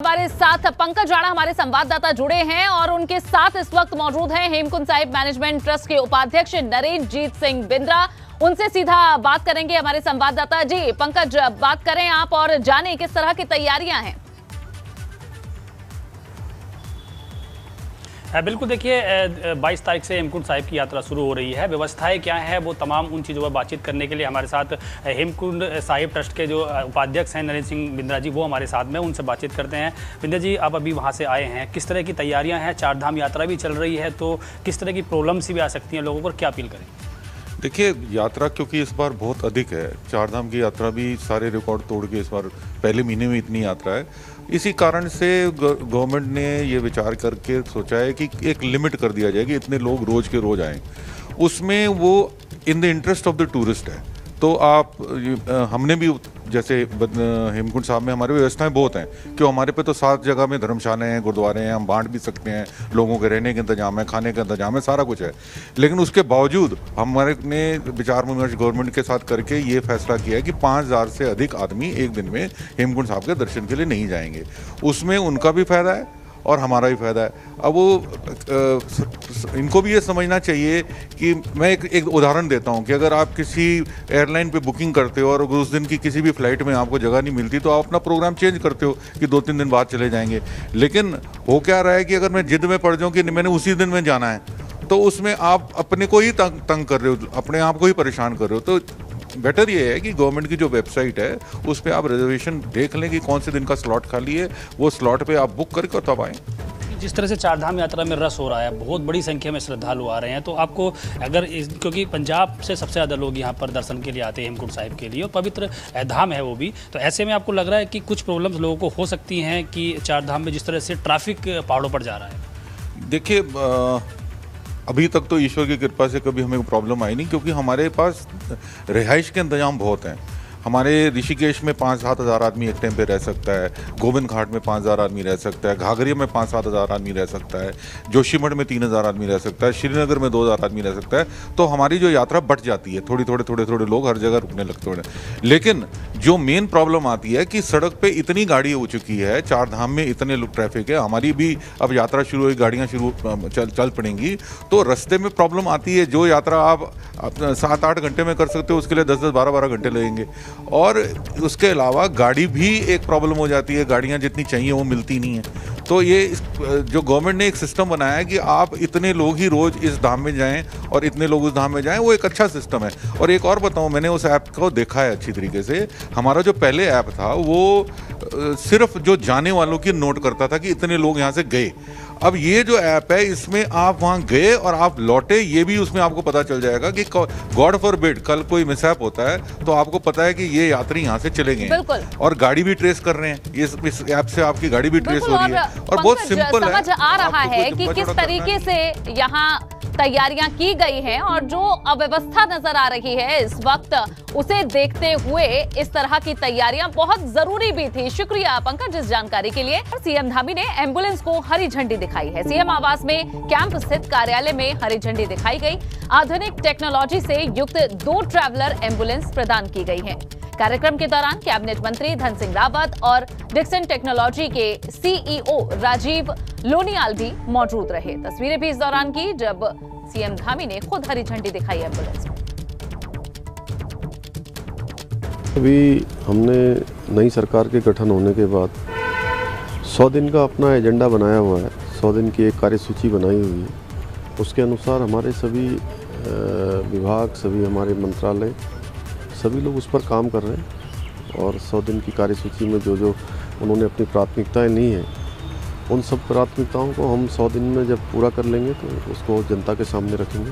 हमारे साथ पंकज राणा हमारे संवाददाता जुड़े हैं और उनके साथ इस वक्त मौजूद हैं हेमकुंड साहिब मैनेजमेंट ट्रस्ट के उपाध्यक्ष नरेंद्रजीत सिंह बिंद्रा। उनसे सीधा बात करेंगे हमारे संवाददाता। जी पंकज, बात करें आप और जानें किस तरह की तैयारियां हैं। बिल्कुल, देखिए 22 तारीख से हेमकुंड साहिब की यात्रा शुरू हो रही है। व्यवस्थाएं क्या है वो तमाम उन चीज़ों पर बातचीत करने के लिए हमारे साथ हेमकुंड साहिब ट्रस्ट के जो उपाध्यक्ष हैं नरेंद्र सिंह बिंद्रा जी, वो हमारे साथ में, उनसे बातचीत करते हैं। बिंद्रा जी, आप अभी वहाँ से आए हैं, किस तरह की तैयारियाँ हैं? चार धाम यात्रा भी चल रही है, तो किस तरह की प्रॉब्लम्स भी आ सकती हैं लोगों को, क्या अपील करें? देखिए, यात्रा क्योंकि इस बार बहुत अधिक है, चार धाम की यात्रा भी सारे रिकॉर्ड तोड़ के इस बार पहले महीने में इतनी यात्रा है। इसी कारण से गवर्नमेंट ने ये विचार करके सोचा है कि एक लिमिट कर दिया जाए कि इतने लोग रोज के रोज आएँ। उसमें वो in the interest of the tourist है। तो आप हमने भी जैसे हेमकुंड साहब में हमारी व्यवस्थाएं बहुत हैं कि हमारे पे तो 7 जगह में धर्मशालाएं हैं, गुरुद्वारे हैं, हम बांट भी सकते हैं, लोगों के रहने के इंतजाम है, खाने का इंतजाम है, सारा कुछ है। लेकिन उसके बावजूद हमारे ने विचार विमर्श गवर्नमेंट के साथ करके ये फैसला किया है कि 5000 से अधिक आदमी एक दिन में हेमकुंड साहब के दर्शन के लिए नहीं जाएंगे। उसमें उनका भी फायदा है और हमारा भी फायदा है। अब वो इनको भी ये समझना चाहिए कि मैं एक उदाहरण देता हूँ कि अगर आप किसी एयरलाइन पे बुकिंग करते हो और उस दिन की किसी भी फ्लाइट में आपको जगह नहीं मिलती तो आप अपना प्रोग्राम चेंज करते हो कि 2-3 दिन बाद चले जाएंगे। लेकिन हो क्या रहा है कि अगर मैं जिद में पड़ जाऊँ कि मैंने उसी दिन में जाना है, तो उसमें आप अपने को ही तंग कर रहे हो, अपने आप को ही परेशान कर रहे हो। तो बेटर ये है कि गवर्नमेंट की जो वेबसाइट है उस पर आप रिजर्वेशन देख लें कि कौन से दिन का स्लॉट खाली है, वो स्लॉट पे आप बुक करके तब आएँ। जिस तरह से चारधाम यात्रा में रस हो रहा है, बहुत बड़ी संख्या में श्रद्धालु आ रहे हैं, तो आपको अगर क्योंकि पंजाब से सबसे ज़्यादा लोग यहाँ पर दर्शन के लिए आते हैं हेमकुंड साहिब के लिए, और पवित्र धाम है वो भी, तो ऐसे में आपको लग रहा है कि कुछ प्रॉब्लम्स लोगों को हो सकती हैं कि चारधाम में जिस तरह से ट्रैफिक पहाड़ों पर जा रहा है? देखिए, अभी तक तो ईश्वर की कृपा से कभी हमें प्रॉब्लम आई नहीं, क्योंकि हमारे पास रिहाइश के इंतजाम बहुत हैं। हमारे ऋषिकेश में 5-7 हज़ार आदमी एक टाइम पे रह सकता है, गोविंद घाट में 5000 आदमी रह सकता है, घाघरिया में 5-7 हज़ार आदमी रह सकता है, जोशीमठ में 3000 आदमी रह सकता है, श्रीनगर में 2000 आदमी रह सकता है। तो हमारी जो यात्रा बढ़ जाती है, थोड़े लोग हर जगह रुकने लगते हैं। लेकिन जो मेन प्रॉब्लम आती है कि सड़क पे इतनी गाड़ी हो चुकी है, चार धाम में इतने लोग ट्रैफिक है, हमारी भी अब यात्रा शुरू हुई, गाड़ियाँ चल पड़ेंगी, तो रास्ते में प्रॉब्लम आती है। जो यात्रा आप 7-8 घंटे में कर सकते हो, उसके लिए 10-10, 12-12 घंटे लगेंगे। और उसके अलावा गाड़ी भी एक प्रॉब्लम हो जाती है, गाड़ियाँ जितनी चाहिए वो मिलती नहीं है। तो ये जो गवर्नमेंट ने एक सिस्टम बनाया है कि आप इतने लोग ही रोज इस धाम में जाएं और इतने लोग उस धाम में जाएं, वो एक अच्छा सिस्टम है। और एक और बताऊं, मैंने उस ऐप को देखा है अच्छी तरीके से। हमारा जो पहले ऐप था वो सिर्फ जो जाने वालों की नोट करता था कि इतने लोग यहाँ से गए। अब ये जो ऐप है, इसमें आप वहाँ गए और आप लौटे, ये भी उसमें आपको पता चल जाएगा कि गॉड फॉरबिड कल कोई मिसहैप होता है तो आपको पता है कि ये यात्री यहाँ से चले गए हैं। और गाड़ी भी ट्रेस कर रहे हैं, इस ऐप से आपकी गाड़ी भी ट्रेस हो रही है और बहुत सिंपल है। समझ आ रहा है कि किस तरीके से यहाँ तैयारियां की गई हैं और जो अव्यवस्था नजर आ रही है इस वक्त, उसे देखते हुए इस तरह की तैयारियां बहुत जरूरी भी थी। शुक्रिया पंकज इस जानकारी के लिए। सीएम धामी ने एम्बुलेंस को हरी झंडी दिखाई है। सीएम आवास में कैंप स्थित कार्यालय में हरी झंडी दिखाई गई। आधुनिक टेक्नोलॉजी से युक्त 2 ट्रैवलर एम्बुलेंस प्रदान की गई है। कार्यक्रम के दौरान कैबिनेट मंत्री धन सिंह रावत और डिक्सन टेक्नोलॉजी के सीईओ राजीव लोनियाल भी मौजूद रहे। तस्वीरें भी इस दौरान की जब सीएम धामी ने खुद हरी झंडी दिखाई एम्बुलेंस में। अभी हमने नई सरकार के गठन होने के बाद 100 दिन का अपना एजेंडा बनाया हुआ है, 100 दिन की एक कार्यसूची बनाई हुई है। उसके अनुसार हमारे सभी विभाग, सभी हमारे मंत्रालय, सभी लोग उस पर काम कर रहे हैं। और 100 दिन की कार्यसूची में जो उन्होंने अपनी प्राथमिकताएं ली हैं, उन सब प्राथमिकताओं को हम 100 दिन में जब पूरा कर लेंगे तो उसको जनता के सामने रखेंगे।